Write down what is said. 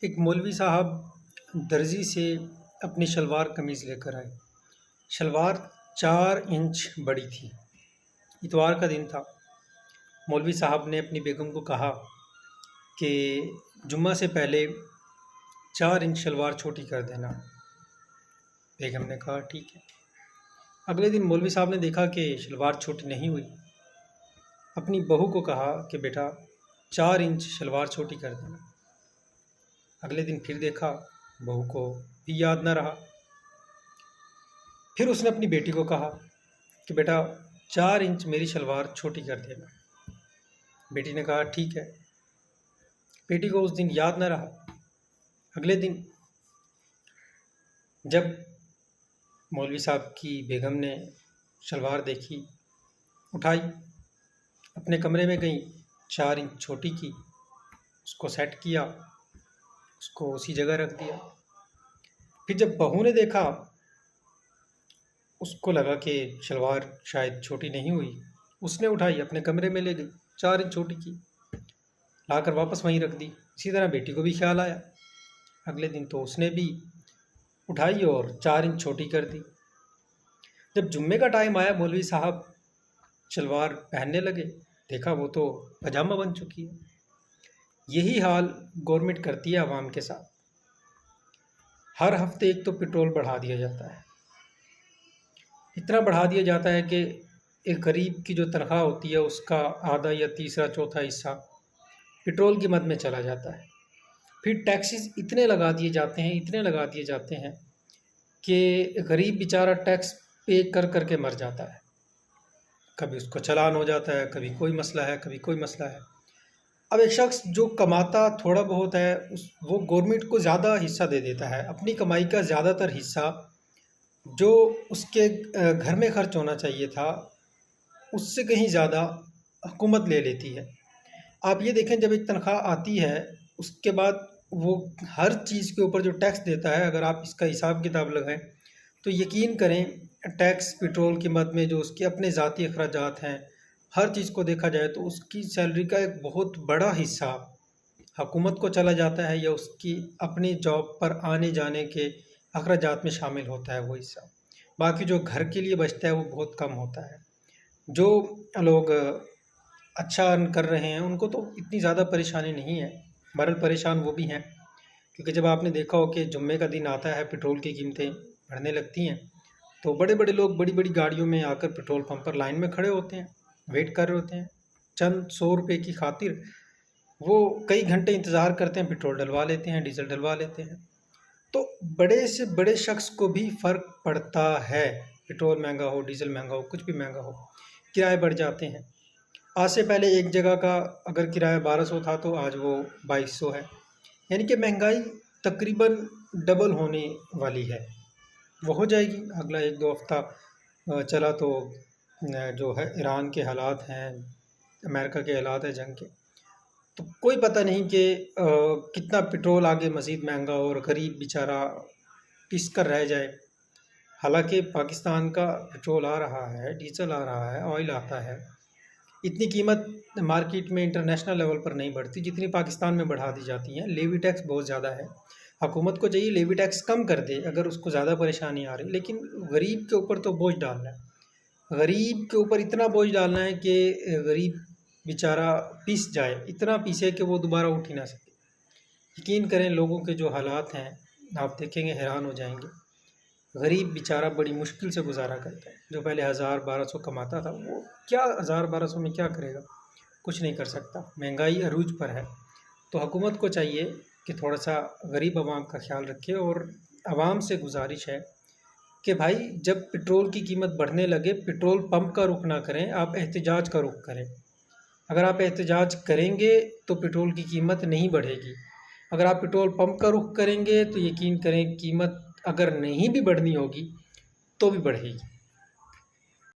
एक मौलवी साहब दर्जी से अपनी शलवार कमीज़ लेकर आए। शलवार 4 इंच बड़ी थी। इतवार का दिन था। मौलवी साहब ने अपनी बेगम को कहा कि जुम्मा से पहले 4 इंच शलवार छोटी कर देना। बेगम ने कहा ठीक है। अगले दिन मौलवी साहब ने देखा कि शलवार छोटी नहीं हुई। अपनी बहू को कहा कि बेटा 4 इंच शलवार छोटी कर देना। अगले दिन फिर देखा, बहू को भी याद न रहा। फिर उसने अपनी बेटी को कहा कि बेटा 4 इंच मेरी शलवार छोटी कर देना। बेटी ने कहा ठीक है। बेटी को उस दिन याद न रहा। अगले दिन जब मौलवी साहब की बेगम ने शलवार देखी, उठाई, अपने कमरे में गई, 4 इंच छोटी की, उसको सेट किया, उसको उसी जगह रख दिया। फिर जब बहू ने देखा, उसको लगा कि शलवार शायद छोटी नहीं हुई। उसने उठाई, अपने कमरे में ले गई, 4 इंच छोटी की, लाकर वापस वहीं रख दी। इसी तरह बेटी को भी ख्याल आया। अगले दिन तो उसने भी उठाई और 4 इंच छोटी कर दी। जब जुम्मे का टाइम आया, मौलवी साहब शलवार पहनने लगे, देखा वो तो पजामा बन चुकी है। यही हाल गवर्नमेंट करती है आवाम के साथ। हर हफ्ते एक तो पेट्रोल बढ़ा दिया जाता है। इतना बढ़ा दिया जाता है कि एक गरीब की जो तनख्वाह होती है उसका आधा या तीसरा चौथा हिस्सा पेट्रोल की मद में चला जाता है। फिर टैक्सेस इतने लगा दिए जाते हैं, इतने लगा दिए जाते हैं कि गरीब बेचारा टैक्स पे कर कर के मर जाता है। कभी उसको चालान हो जाता है, कभी कोई मसला है, कभी कोई मसला है। अब एक शख्स जो कमाता थोड़ा बहुत है, वो गवर्नमेंट को ज़्यादा हिस्सा दे देता है। अपनी कमाई का ज़्यादातर हिस्सा जो उसके घर में खर्च होना चाहिए था, उससे कहीं ज़्यादा हुकूमत ले लेती है। आप ये देखें, जब एक तनख्वाह आती है, उसके बाद वो हर चीज़ के ऊपर जो टैक्स देता है, अगर आप इसका हिसाब किताब लगाएं तो यकीन करें, टैक्स पेट्रोल की मद में जो उसके अपने ज़ाती अखराजात हैं, हर चीज़ को देखा जाए तो उसकी सैलरी का एक बहुत बड़ा हिस्सा हुकूमत को चला जाता है या उसकी अपनी जॉब पर आने जाने के अखराजात में शामिल होता है वो हिस्सा। बाकी जो घर के लिए बचता है वो बहुत कम होता है। जो लोग अच्छा अर्न कर रहे हैं उनको तो इतनी ज़्यादा परेशानी नहीं है, बहरहाल परेशान वो भी हैं। क्योंकि जब आपने देखा हो कि जुम्मे का दिन आता है, पेट्रोल की कीमतें बढ़ने लगती हैं, तो बड़े बड़े लोग बड़ी बड़ी गाड़ियों में आकर पेट्रोल पंप पर लाइन में खड़े होते हैं, वेट कर रहे होते हैं। चंद 100 रुपये की खातिर वो कई घंटे इंतज़ार करते हैं, पेट्रोल डलवा लेते हैं, डीजल डलवा लेते हैं। तो बड़े से बड़े शख्स को भी फ़र्क पड़ता है। पेट्रोल महंगा हो, डीजल महंगा हो, कुछ भी महंगा हो, किराए बढ़ जाते हैं। आज से पहले एक जगह का अगर किराया 1200 था तो आज वो 2200 है। यानी कि महंगाई तकरीबन डबल होने वाली है। वो हो जाएगी अगला 1-2 हफ्ता चला तो। जो है ईरान के हालात हैं, अमेरिका के हालात हैं जंग के, तो कोई पता नहीं कि कितना पेट्रोल आगे मज़ीद महंगा हो और गरीब बेचारा पिस कर रह जाए। हालांकि पाकिस्तान का पेट्रोल आ रहा है, डीजल आ रहा है, ऑयल आता है। इतनी कीमत मार्केट में इंटरनेशनल लेवल पर नहीं बढ़ती जितनी पाकिस्तान में बढ़ा दी जाती है। लेवी टैक्स बहुत ज़्यादा है। हुकूमत को चाहिए लेवी टैक्स कम कर दे अगर उसको ज़्यादा परेशानी आ रही, लेकिन गरीब के ऊपर तो बोझ डालना है। गरीब के ऊपर इतना बोझ डालना है कि गरीब बेचारा पिस जाए, इतना पिसे कि वो दोबारा उठ ही ना सके। यकीन करें, लोगों के जो हालात हैं आप देखेंगे हैरान हो जाएंगे। गरीब बेचारा बड़ी मुश्किल से गुजारा करता है। जो पहले 1000-1200 कमाता था, वो क्या 1000-1200 में क्या करेगा? कुछ नहीं कर सकता। महंगाई अरूज पर है। तो हुकूमत को चाहिए कि थोड़ा सा गरीब आवाम का ख्याल रखे। और आवाम से गुजारिश है कि भाई, जब पेट्रोल की कीमत बढ़ने लगे, पेट्रोल पंप का रुख ना करें, आप एहतजाज का रुख करें। अगर आप एहतजाज करेंगे तो पेट्रोल की कीमत नहीं बढ़ेगी। अगर आप पेट्रोल पंप का रुख करेंगे तो यकीन करें, कीमत अगर नहीं भी बढ़नी होगी तो भी बढ़ेगी।